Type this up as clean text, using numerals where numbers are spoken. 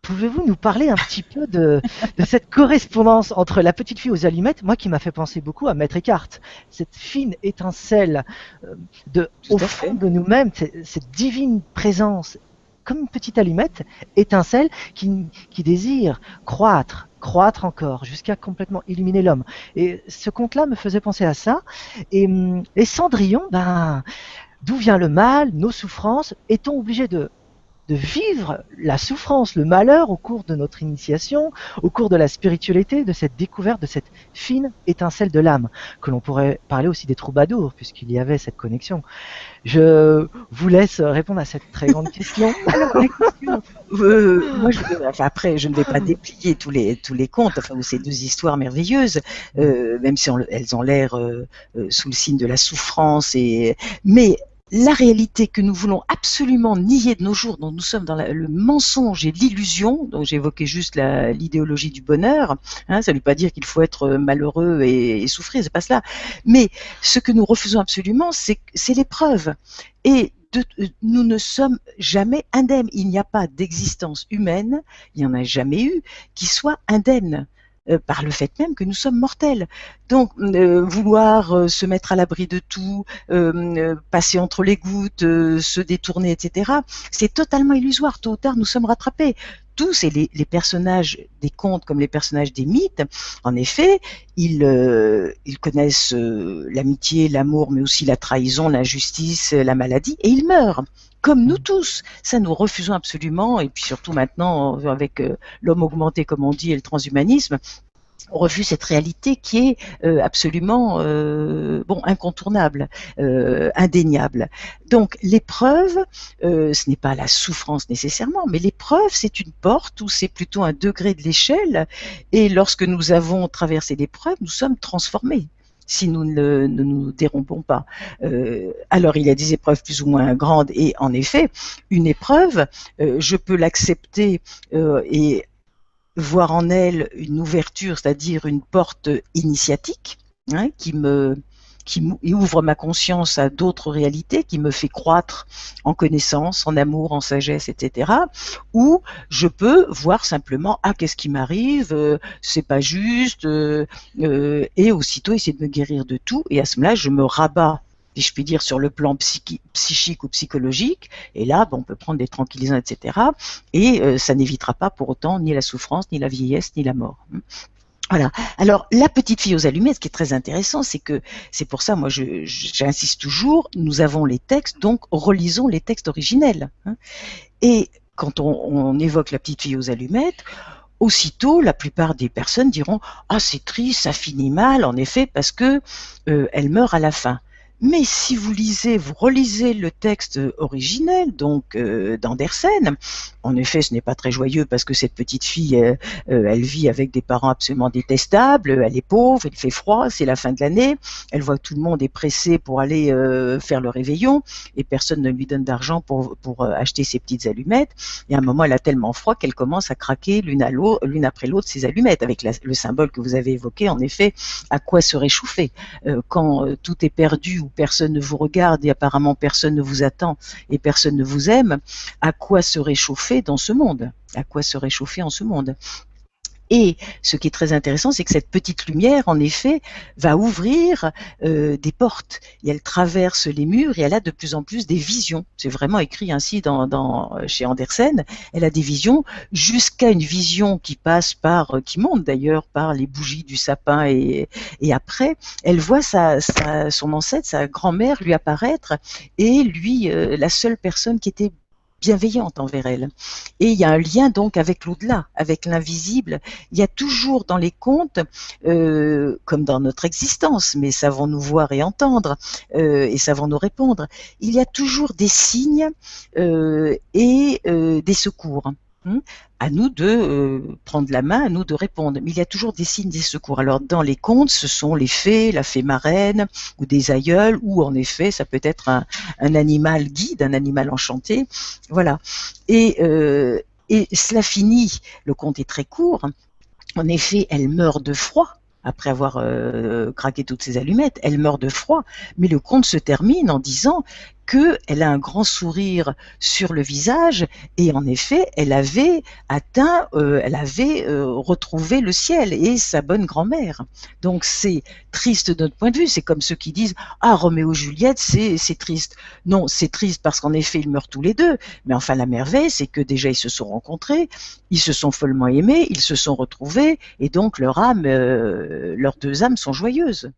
pouvez-vous nous parler un petit peu de cette correspondance entre la petite fille aux allumettes, moi qui m'a fait penser beaucoup à Maître Eckhart, cette fine étincelle Tout au à fond fait. de nous-mêmes, cette divine présence, comme une petite allumette, étincelle qui désire croître encore, jusqu'à complètement illuminer l'homme. Et ce conte-là me faisait penser à ça. Et Cendrillon, ben, d'où vient le mal, nos souffrances, est-on obligé de vivre la souffrance, le malheur au cours de notre initiation, au cours de la spiritualité, de cette découverte, de cette fine étincelle de l'âme, que l'on pourrait parler aussi des troubadours, puisqu'il y avait cette connexion. Je vous laisse répondre à cette très grande question. Alors, la question, moi, enfin, après, je ne vais pas déplier tous les contes, enfin, ou ces deux histoires merveilleuses, même si elles ont l'air sous le signe de la souffrance, mais la réalité que nous voulons absolument nier de nos jours, dont nous sommes dans le mensonge et l'illusion, donc j'évoquais juste l'idéologie du bonheur, hein, ça ne veut pas dire qu'il faut être malheureux et souffrir, c'est pas cela, mais ce que nous refusons absolument, c'est l'épreuve. Et nous ne sommes jamais indemnes. Il n'y a pas d'existence humaine, il n'y en a jamais eu, qui soit indemne. Par le fait même que nous sommes mortels. Donc, vouloir se mettre à l'abri de tout, passer entre les gouttes, se détourner, etc., c'est totalement illusoire. Tôt ou tard, nous sommes rattrapés. Tous, et les personnages des contes comme les personnages des mythes, en effet, ils connaissent l'amitié, l'amour, mais aussi la trahison, l'injustice, la maladie, et ils meurent. Comme nous tous, ça nous refusons absolument, et puis surtout maintenant avec l'homme augmenté comme on dit et le transhumanisme, on refuse cette réalité qui est absolument incontournable, indéniable. Donc l'épreuve, ce n'est pas la souffrance nécessairement, mais l'épreuve c'est une porte ou c'est plutôt un degré de l'échelle, et lorsque nous avons traversé l'épreuve, nous sommes transformés si nous ne nous dérompons pas. Alors il y a des épreuves plus ou moins grandes, et en effet, une épreuve, je peux l'accepter et voir en elle une ouverture, c'est-à-dire une porte initiatique, hein, qui ouvre ma conscience à d'autres réalités, qui me fait croître en connaissance, en amour, en sagesse, etc. Ou je peux voir simplement, ah, qu'est-ce qui m'arrive, c'est pas juste, et aussitôt essayer de me guérir de tout, et à ce moment-là, je me rabats, si je puis dire, sur le plan psychique ou psychologique, et là, on peut prendre des tranquillisants, etc., et ça n'évitera pas pour autant ni la souffrance, ni la vieillesse, ni la mort. Voilà. Alors, la petite fille aux allumettes, ce qui est très intéressant, c'est que, c'est pour ça, moi, j'insiste toujours, nous avons les textes, donc relisons les textes originels. Hein. Et quand on évoque la petite fille aux allumettes, aussitôt, la plupart des personnes diront « Ah, c'est triste, ça finit mal, en effet, parce que elle meurt à la fin. » Mais si vous relisez le texte originel, donc d'Andersen, en effet, ce n'est pas très joyeux parce que cette petite fille, elle vit avec des parents absolument détestables, elle est pauvre, il fait froid, c'est la fin de l'année, elle voit que tout le monde est pressé pour aller faire le réveillon et personne ne lui donne d'argent pour acheter ses petites allumettes. Et à un moment, elle a tellement froid qu'elle commence à craquer l'une après l'autre ses allumettes, avec le symbole que vous avez évoqué, en effet, à quoi se réchauffer quand tout est perdu, personne ne vous regarde et apparemment personne ne vous attend et personne ne vous aime, à quoi se réchauffer dans ce monde? À quoi se réchauffer en ce monde? Et ce qui est très intéressant, c'est que cette petite lumière, en effet, va ouvrir des portes. Et elle traverse les murs et elle a de plus en plus des visions. C'est vraiment écrit ainsi chez Andersen. Elle a des visions jusqu'à une vision qui passe qui monte d'ailleurs par les bougies du sapin et après, elle voit son ancêtre, sa grand-mère lui apparaître et lui, la seule personne qui était bienveillante envers elle. Et il y a un lien donc avec l'au-delà, avec l'invisible. Il y a toujours dans les contes, comme dans notre existence, mais savons-nous voir et entendre, et savons-nous répondre, il y a toujours des signes et des secours. À nous de prendre la main, à nous de répondre. Mais il y a toujours des signes, des secours. Alors dans les contes, ce sont les fées, la fée marraine, ou des aïeuls, ou en effet, ça peut être un animal guide, un animal enchanté. Voilà. Et cela finit, le conte est très court. En effet, elle meurt de froid. Après avoir craqué toutes ses allumettes, elle meurt de froid. Mais le conte se termine en disant qu'elle a un grand sourire sur le visage, et en effet, elle avait retrouvé le ciel et sa bonne grand-mère. Donc c'est triste de notre point de vue, c'est comme ceux qui disent « Ah, Roméo et Juliette, c'est triste ». Non, c'est triste parce qu'en effet, ils meurent tous les deux, mais enfin la merveille, c'est que déjà ils se sont rencontrés, ils se sont follement aimés, ils se sont retrouvés, et donc leurs deux âmes sont joyeuses.